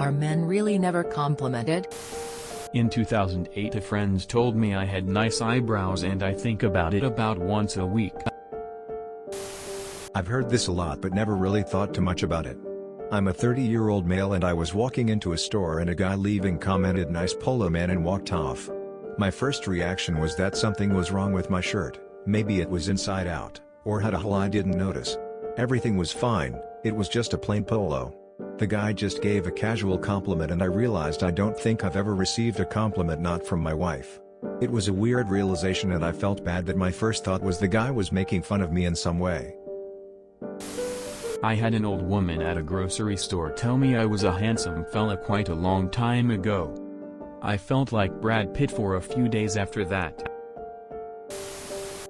Are men really never complimented? In 2008 a friend told me I had nice eyebrows and I think about it about once a week. I've heard this a lot but never really thought too much about it. I'm a 30-year-old male and I was walking into a store and a guy leaving commented "nice polo man" and walked off. My first reaction was that something was wrong with my shirt, maybe it was inside out, or had a hole I didn't notice. Everything was fine, it was just a plain polo. The guy just gave a casual compliment and I realized I don't think I've ever received a compliment not from my wife. It was a weird realization and I felt bad that my first thought was the guy was making fun of me in some way. I had an old woman at a grocery store tell me I was a handsome fella quite a long time ago. I felt like Brad Pitt for a few days after that.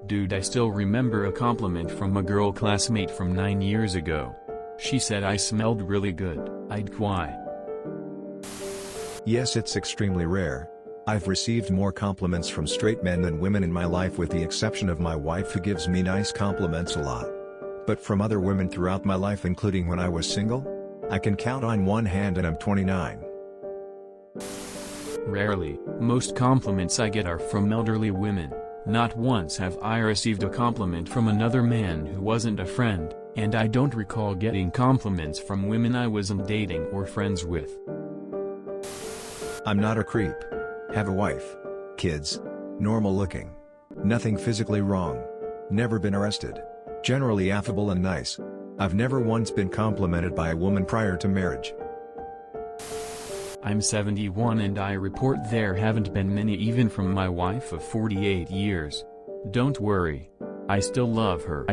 Dude, I still remember a compliment from a girl classmate from 9 years ago. She said I smelled really good. I'd cry. Yes, it's extremely rare. I've received more compliments from straight men than women in my life with the exception of my wife who gives me nice compliments a lot. But from other women throughout my life including when I was single? I can count on one hand and I'm 29. Rarely, most compliments I get are from elderly women. Not once have I received a compliment from another man who wasn't a friend, and I don't recall getting compliments from women I wasn't dating or friends with. I'm not a creep. Have a wife. Kids. Normal looking. Nothing physically wrong. Never been arrested. Generally affable and nice. I've never once been complimented by a woman prior to marriage. I'm 71 and I report there haven't been many even from my wife of 48 years. Don't worry. I still love her.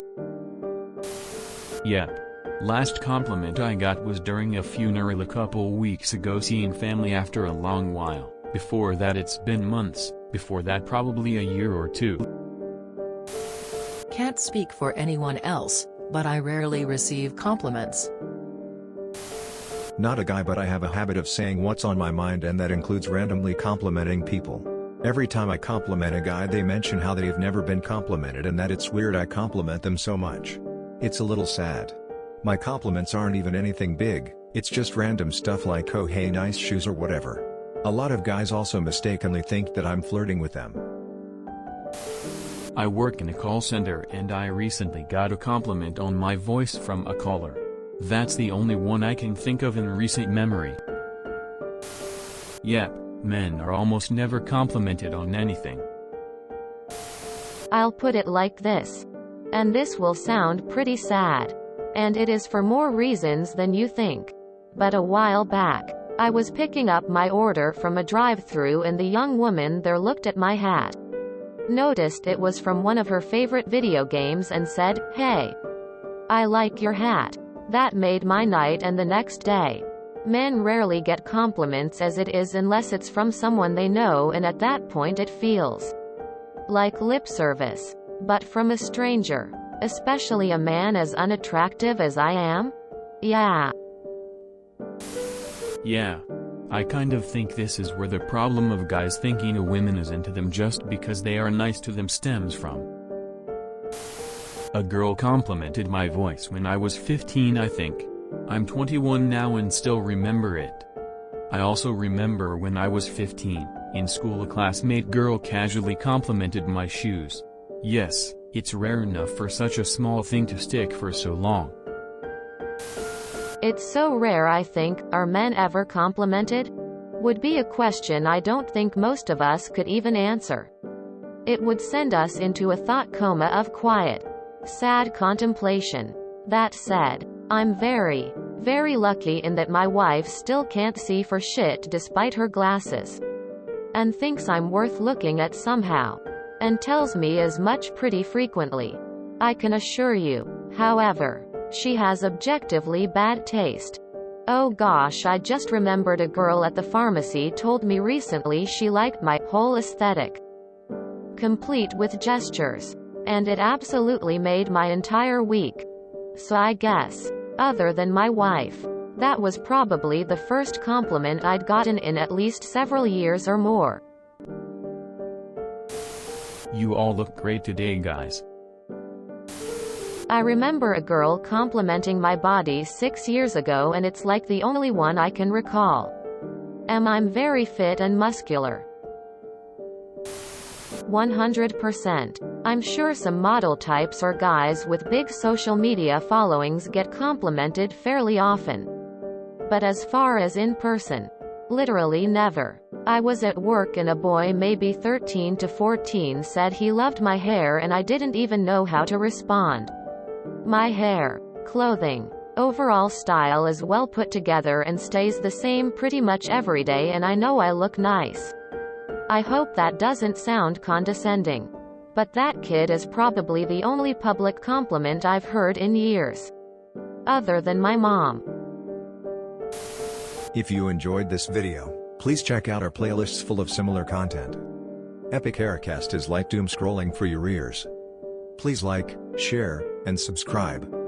Yep. Last compliment I got was during a funeral a couple weeks ago seeing family after a long while. Before that it's been months, before that probably a year or two. Can't speak for anyone else, but I rarely receive compliments. Not a guy but I have a habit of saying what's on my mind and that includes randomly complimenting people. Every time I compliment a guy they mention how they've never been complimented and that it's weird I compliment them so much. It's a little sad. My compliments aren't even anything big, it's just random stuff like "oh hey nice shoes" or whatever. A lot of guys also mistakenly think that I'm flirting with them. I work in a call center and I recently got a compliment on my voice from a caller. That's the only one I can think of in recent memory. Yep, men are almost never complimented on anything. I'll put it like this. And this will sound pretty sad. And it is for more reasons than you think. But a while back, I was picking up my order from a drive-thru and the young woman there looked at my hat. Noticed it was from one of her favorite video games and said, "Hey, I like your hat." That made my night and the next day. Men rarely get compliments as it is unless it's from someone they know and at that point it feels like lip service. But from a stranger, especially a man as unattractive as I am? Yeah. Yeah. I kind of think this is where the problem of guys thinking a woman is into them just because they are nice to them stems from. A girl complimented my voice when I was 15 I think. I'm 21 now and still remember it. I also remember when I was 15, in school a classmate girl casually complimented my shoes. Yes, it's rare enough for such a small thing to stick for so long. It's so rare I think, are men ever complimented? Would be a question I don't think most of us could even answer. It would send us into a thought coma of quiet, sad contemplation. That said, I'm very, very lucky in that my wife still can't see for shit despite her glasses. And thinks I'm worth looking at somehow. And tells me as much pretty frequently. I can assure you, however, she has objectively bad taste. Oh gosh, I just remembered a girl at the pharmacy told me recently she liked my whole aesthetic. Complete with gestures. And it absolutely made my entire week. So I guess, other than my wife, that was probably the first compliment I'd gotten in at least several years or more. You all look great today guys. I remember a girl complimenting my body 6 years ago and it's like the only one I can recall. I'm very fit and muscular. 100%. I'm sure some model types or guys with big social media followings get complimented fairly often. But as far as in person, literally never. I was at work and a boy maybe 13 to 14 said he loved my hair and I didn't even know how to respond. My hair, clothing, overall style is well put together and stays the same pretty much every day and I know I look nice. I hope that doesn't sound condescending. But that kid is probably the only public compliment I've heard in years. Other than my mom. If you enjoyed this video, please check out our playlists full of similar content. Epic Haircast is like doom scrolling for your ears. Please like, share, and subscribe.